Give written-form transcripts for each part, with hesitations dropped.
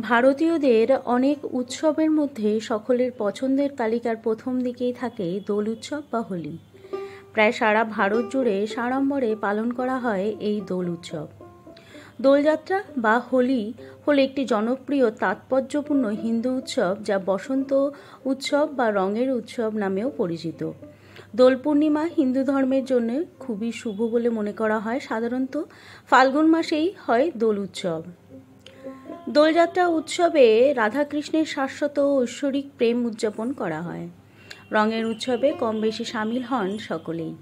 ভারতীয়দের অনেক উৎসবের মধ্যে সকলের পছন্দের তালিকার প্রথম দিকেই থাকে দোল উৎসব বা হোলি। প্রায় সারা ভারত জুড়ে সাড়ম্বরে পালন করা হয় এই দোল উৎসব। দোলযাত্রা বা হোলি হল একটি জনপ্রিয় তাৎপর্যপূর্ণ হিন্দু উৎসব, যা বসন্ত উৎসব বা রঙের উৎসব নামেও পরিচিত। দোল পূর্ণিমা হিন্দু ধর্মের জন্য খুবই শুভ বলে মনে করা হয়। সাধারণত ফাল্গুন মাসেই হয় দোল উৎসব। দোলযাত্রা উৎসবে রাধাকৃষ্ণের শাশ্বত ঐশ্বরিক প্রেম উদযাপন করা হয়। রঙের উৎসবে কম বেশি সামিল হন সকলেই।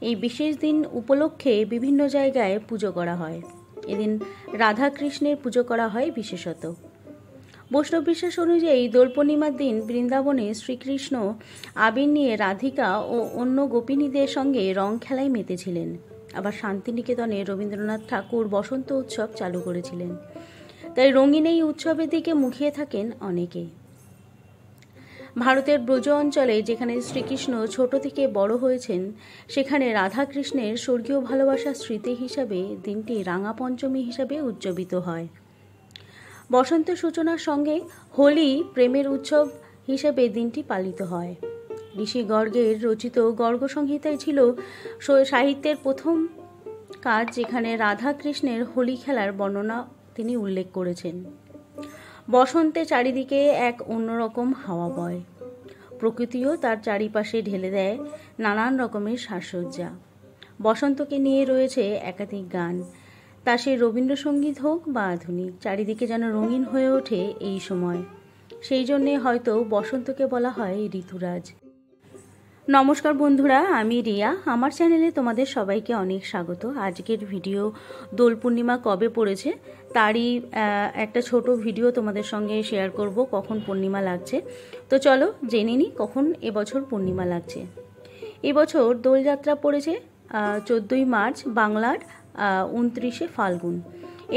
এই বিশেষ দিন উপলক্ষে বিভিন্ন জায়গায় পুজো করা হয়। এদিন রাধাকৃষ্ণের পুজো করা হয় বিশেষত। বৈষ্ণব বিশ্বাস অনুযায়ী দোল পূর্ণিমার দিন বৃন্দাবনে শ্রীকৃষ্ণ আবির নিয়ে রাধিকা ও অন্য গোপিনীদের সঙ্গে রং খেলায় মেতেছিলেন। আবার শান্তিনিকেতনে রবীন্দ্রনাথ ঠাকুর বসন্ত উৎসব চালু করেছিলেন। তাই রঙিন এই উৎসবের দিকে মুখিয়ে থাকেন অনেকে। ভারতের ব্রজ অঞ্চলে যেখানে শ্রীকৃষ্ণ ছোট থেকে বড় হয়েছেন, সেখানে রাধাকৃষ্ণের স্বর্গীয় ভালোবাসার স্মৃতি হিসাবে দিনটি রাঙা পঞ্চমী হিসাবে উদযাপিত হয়। বসন্ত সূচনার সঙ্গে হোলি প্রেমের উৎসব হিসেবে দিনটি পালিত হয়। ঋষি গর্গের রচিত গর্গ সংহিতায় ছিল সাহিত্যের প্রথম কাজ, যেখানে রাধাকৃষ্ণের হোলি খেলার বর্ণনা তিনি উল্লেখ করেছেন। বসন্তে চারিদিকে এক অন্যরকম হাওয়া বয়। প্রকৃতিও তার চারিপাশে ঢেলে দেয় নানান রকমের সাজসজ্জা। বসন্তকে নিয়ে রয়েছে একাধিক গান, তা সে রবীন্দ্রসঙ্গীত হোক বা আধুনিক, চারিদিকে যেন রঙিন হয়ে ওঠে এই সময়। সেই জন্যে হয়তো বসন্তকে বলা হয় ঋতুরাজ। নমস্কার বন্ধুরা, আমি রিয়া। আমার চ্যানেলে তোমাদের সবাইকে অনেক স্বাগত। আজকের ভিডিও দোল পূর্ণিমা কবে পড়েছে তারই একটা ছোট ভিডিও তোমাদের সঙ্গে শেয়ার করব, কখন পূর্ণিমা লাগছে। তো চলো জেনে নিই কখন এবছর পূর্ণিমা লাগছে। এবছর দোলযাত্রা পড়েছে 14ই মার্চ, বাংলার 29শে ফাল্গুন।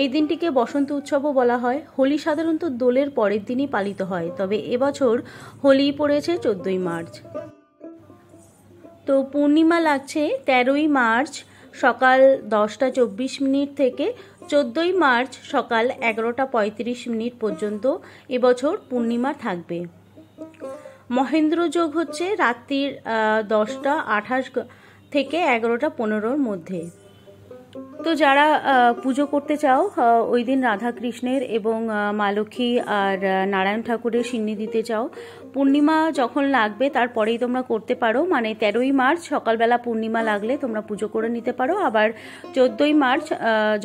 এই দিনটিকে বসন্ত উৎসবও বলা হয়। হোলি সাধারণত দোলের পরের দিনই পালিত হয়, তবে এবছর হোলি পড়েছে 14ই মার্চ। তো পূর্ণিমা লাগছে 13ই মার্চ সকাল 10:24 থেকে 14ই মার্চ সকাল 11:35 পর্যন্ত এবছর পূর্ণিমা থাকবে। মহেন্দ্র যোগ হচ্ছে রাত্রির 10:28 থেকে 11:15 মধ্যে। তো যারা পুজো করতে চাও ওই দিন রাধাকৃষ্ণের এবং মা লক্ষ্মী আর নারায়ণ ঠাকুরের সিন্নি দিতে চাও, পূর্ণিমা যখন লাগবে তারপরেই তোমরা করতে পারো। মানে 13ই মার্চ সকালবেলা পূর্ণিমা লাগলে তোমরা পুজো করে নিতে পারো। আবার 14ই মার্চ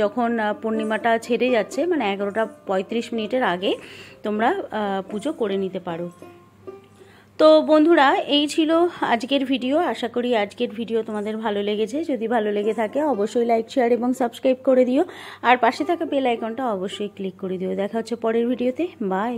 যখন পূর্ণিমাটা ছেড়ে যাচ্ছে, মানে 11:35 আগে তোমরা পুজো করে নিতে পারো। তো বন্ধুরা, এই ছিল আজকের ভিডিও। আশা করি আজকের ভিডিও তোমাদের ভালো লেগেছে। যদি ভালো লেগে থাকে অবশ্যই লাইক, শেয়ার এবং সাবস্ক্রাইব করে দিও। আর পাশে থাকা বেল আইকনটা অবশ্যই ক্লিক করে দিও। দেখা হচ্ছে পরের ভিডিওতে। বাই।